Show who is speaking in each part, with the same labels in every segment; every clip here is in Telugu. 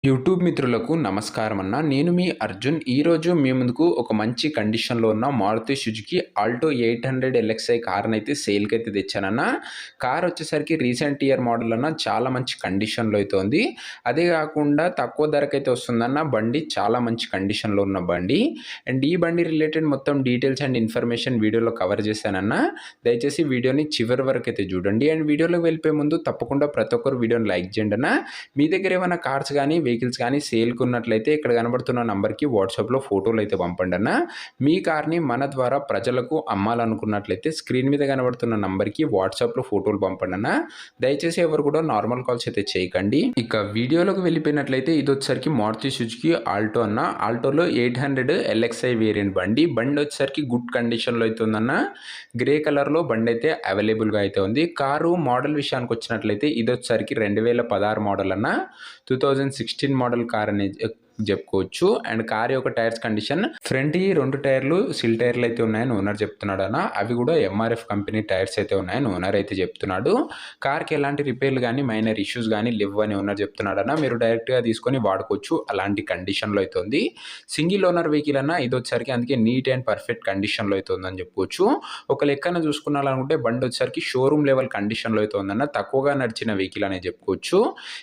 Speaker 1: యూట్యూబ్ మిత్రులకు నమస్కారం అన్న. నేను మీ అర్జున్. ఈరోజు మీ ముందుకు ఒక మంచి కండిషన్‌లో ఉన్న మారుతి సుజుకి ఆల్టో 800 ఎల్ఎక్స్ఐ కార్‌నైతే సేల్‌కైతే తెచ్చానన్న. కార్ వచ్చేసరికి రీసెంట్ ఇయర్ మోడల్ అన్న. చాలా మంచి కండిషన్‌లో అయితే ఉంది. అదే కాకుండా తక్కువ ధరకైతే వస్తుందన్న. బండి చాలా మంచి కండిషన్‌లో ఉన్న బండి. అండ్ ఈ బండి రిలేటెడ్ మొత్తం డీటెయిల్స్ అండ్ ఇన్ఫర్మేషన్ వీడియోలో కవర్ చేశానన్న. దయచేసి వీడియోని చివరి వరకైతే చూడండి. అండ్ వీడియోలోకి వెళ్ళిపోయే ముందు తప్పకుండా ప్రతి ఒక్కరు వీడియోని లైక్ చేయండి అన్న. మీ దగ్గర ఏమైనా కార్స్ గానీ వెహికల్స్ కానీ సేల్‌కి ఉన్నట్లయితే ఇక్కడ కనబడుతున్న నంబర్‌కి వాట్సాప్‌లో ఫోటోలు అయితే పంపండి అన్న. మీ కార్‌ని మన ద్వారా ప్రజలకు అమ్మాలనుకున్నట్లయితే స్క్రీన్ మీద కనబడుతున్న నంబర్‌కి వాట్సాప్‌లో ఫోటోలు పంపండి అన్న. దయచేసి ఎవరు కూడా నార్మల్ కాల్స్ అయితే చేయకండి. ఇక వీడియోలోకి వెళ్ళిపోయినట్లయితే ఇది వచ్చేసరికి మారుతి సుజుకి ఆల్టో అన్న. ఆల్టోలో 800 ఎల్ఎక్స్ఐ వేరియంట్ బండి. బండి వచ్చేసరికి గుడ్ కండిషన్‌లో అయితే ఉందన్న. గ్రే కలర్‌లో బండి అయితే అవైలబుల్‌గా అయితే ఉంది. కారు మోడల్ విషయానికి వచ్చినట్లయితే ఇది వచ్చేసరికి 2016 మోడల్ అన్న. 2016 మోడల్ కార్ అనేది చెప్పుకోవచ్చు. అండ్ కార్ యొక్క టైర్స్ కండిషన్ ఫ్రంట్ ఈ 2 టైర్లు సిల్ టైర్లు అయితే ఉన్నాయని ఓనర్ చెప్తున్నాడు అన్న. అవి కూడా ఎంఆర్ఎఫ్ కంపెనీ టైర్స్ అయితే ఉన్నాయని ఓనర్ అయితే చెప్తున్నాడు. కార్కి ఎలాంటి రిపేర్లు కానీ మైనర్ ఇష్యూస్ కానీ లేవు అని ఓనర్ చెప్తున్నాడు అన్న. మీరు డైరెక్ట్గా తీసుకొని వాడుకోవచ్చు. అలాంటి కండిషన్లో అయితే ఉంది. సింగిల్ ఓనర్ వెహికల్ అన్న. ఇది వచ్చేసరికి అందుకే నీట్ అండ్ పర్ఫెక్ట్ కండిషన్లో అయితే ఉందని చెప్పుకోవచ్చు. ఒక లెక్కన చూసుకున్నాలనుకుంటే బండి వచ్చేసరికి షోరూమ్ లెవెల్ కండిషన్లో అయితే ఉందన్న. తక్కువగా నడిచిన వెహికల్ అనేది చెప్పుకోవచ్చు.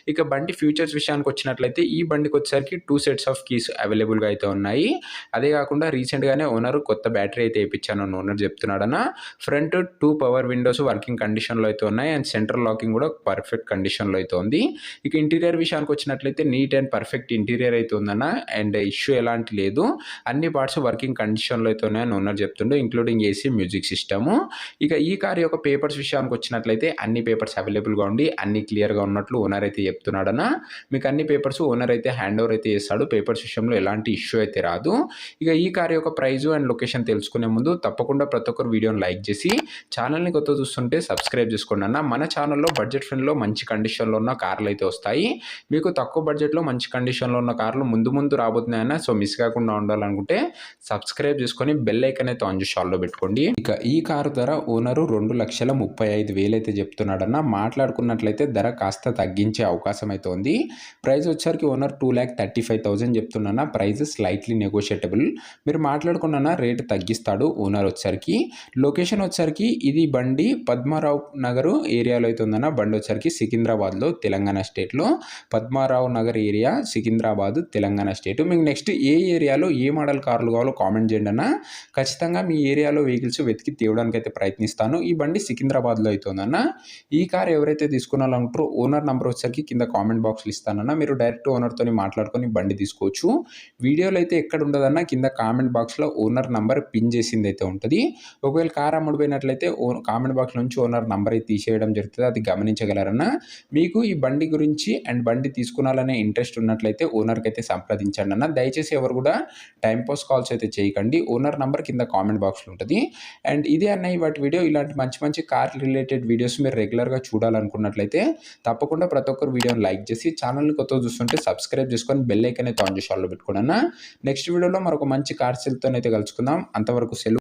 Speaker 1: ఇక బండి ఫ్యూచర్స్ విషయానికి వచ్చినట్లయితే ఈ బండికి వచ్చేసరికి 2 సెట్స్ ఆఫ్ కీస్ అవైలబుల్‌గా అయితే ఉన్నాయి. అదే కాకుండా రీసెంట్‌గానే ఓనర్ కొత్త బ్యాటరీ అయితే ఏపించానని ఓనర్ చెప్తున్నాడన్న. ఫ్రంట్ 2 పవర్ విండోస్ వర్కింగ్ కండిషన్‌లో అయితే ఉన్నాయి. అండ్ సెంట్రల్ లాకింగ్ కూడా పర్ఫెక్ట్ కండిషన్‌లో అయితే ఉంది. ఇక ఇంటీరియర్ విషయానికి వచ్చినట్లయితే నీట్ అండ్ పర్ఫెక్ట్ ఇంటీరియర్ అయితే ఉందన్న. అండ్ ఇష్యూ ఎలాంటి లేదు. అన్ని పార్ట్స్ వర్కింగ్ కండిషన్‌లో అయితే ఉన్నాయని ఓనర్ చెప్తుండు. Including AC, music system. ఇక ఈ కార్ యొక్క పేపర్స్ విషయానికి వచ్చినట్లయితే అన్ని పేపర్స్ అవైలబుల్‌గా ఉండి అన్ని క్లియర్‌గా ఉన్నట్లు ఓనర్ అయితే చెప్తున్నాడన్న. మీకు అన్ని పేపర్స్ ఓనర్ అయితే హ్యాండ్ ఓవర్ అయితే చేస్తాడు. పేపర్స్ విషయంలో ఎలాంటి ఇష్యూ అయితే రాదు. ఇక ఈ కార్ యొక్క ప్రైజు అండ్ లొకేషన్ తెలుసుకునే ముందు తప్పకుండా ప్రతి ఒక్కరు వీడియోని లైక్ చేసి ఛానల్ని కొత్త చూస్తుంటే సబ్స్క్రైబ్ చేసుకోండి అన్న. మన ఛానల్లో బడ్జెట్ ఫ్రెండ్లో మంచి కండిషన్లో ఉన్న కార్లు అయితే వస్తాయి. మీకు తక్కువ బడ్జెట్లో మంచి కండిషన్లో ఉన్న కార్లు ముందు ముందు రాబోతున్నాయన్న. సో మిస్ కాకుండా ఉండాలనుకుంటే సబ్స్క్రైబ్ చేసుకొని బెల్ ఐకాన్ అయితే ఆన్ చేసి ఆన్లో పెట్టుకోండి. ఇక ఈ కారు ధర ఓనరు 2,35,000 అయితే చెప్తున్నాడన్న. మాట్లాడుకున్నట్లయితే ధర కాస్త తగ్గించే అవకాశం అయితే ఉంది. ప్రైస్ వచ్చేసరికి ఓనర్ 2,35,000 చెప్తున్నా. Price slightly negotiable. మీరు మాట్లాడుకున్న రేటు తగ్గిస్తాడు ఓనర్ వచ్చేసరికి. లొకేషన్ వచ్చేసరికి ఇది బండి పద్మారావు నగర్ ఏరియాలో అయితే ఉందన్న. బండి వచ్చేసరికి సికింద్రాబాద్లో తెలంగాణ స్టేట్లో పద్మారావు నగర్ ఏరియా సికింద్రాబాద్ తెలంగాణ స్టేట్. మీకు నెక్స్ట్ ఏ ఏరియాలో ఏ మోడల్ కార్లు కావాలో కామెంట్ చేయండి అన్న. ఖచ్చితంగా మీ ఏరియాలో వెహికల్స్ వెతికి తేవడానికి అయితే ప్రయత్నిస్తాను. ఈ బండి సికింద్రాబాద్లో అయితే ఉందన్న. ఈ కార్ ఎవరైతే తీసుకోవాలనుకుంటారో ఓనర్ నెంబర్ వచ్చేసరికి కింద కామెంట్ బాక్స్లో ఇస్తానన్న. మీరు డైరెక్ట్ ఓనర్తో మాట్లాడుకొని బండి తీసుకోవచ్చు. వీడియోలో అయితే ఎక్కడ ఉండదన్న. కింద కామెంట్ బాక్స్లో ఓనర్ నంబర్ పిన్ చేసింది అయితే ఉంటుంది. ఒకవేళ కార్ అమ్ముడుపోయినట్లయితే కామెంట్ బాక్స్ నుంచి ఓనర్ నంబర్ అయితే తీసేయడం జరుగుతుంది. అది గమనించగలరన్న. మీకు ఈ బండి గురించి అండ్ బండి తీసుకున్నాలనే ఇంట్రెస్ట్ ఉన్నట్లయితే ఓనర్కి అయితే సంప్రదించండి అన్న. దయచేసి ఎవరు కూడా టైంపాస్ కాల్స్ అయితే చేయకండి. ఓనర్ నంబర్ కింద కామెంట్ బాక్స్లో ఉంటుంది. అండ్ ఇదే అన్నయ్య వాటి వీడియో. ఇలాంటి మంచి మంచి కార్ రిలేటెడ్ వీడియోస్ మీరు రెగ్యులర్గా చూడాలనుకున్నట్లయితే తప్పకుండా ప్రతి ఒక్కరు వీడియోని లైక్ చేసి ఛానల్ని కొత్తగా చూస్తుంటే సబ్స్క్రైబ్ చేసుకొని బెల్ ఐకాన్ అయితే ఆన్ చేసి ఆన్లో పెట్టుకోండి అన్న. నెక్స్ట్ వీడియోలో మరొక మంచి కార్ సేల్‌తో అయితే కలుసుకుందాం. అంతవరకు సెలవు.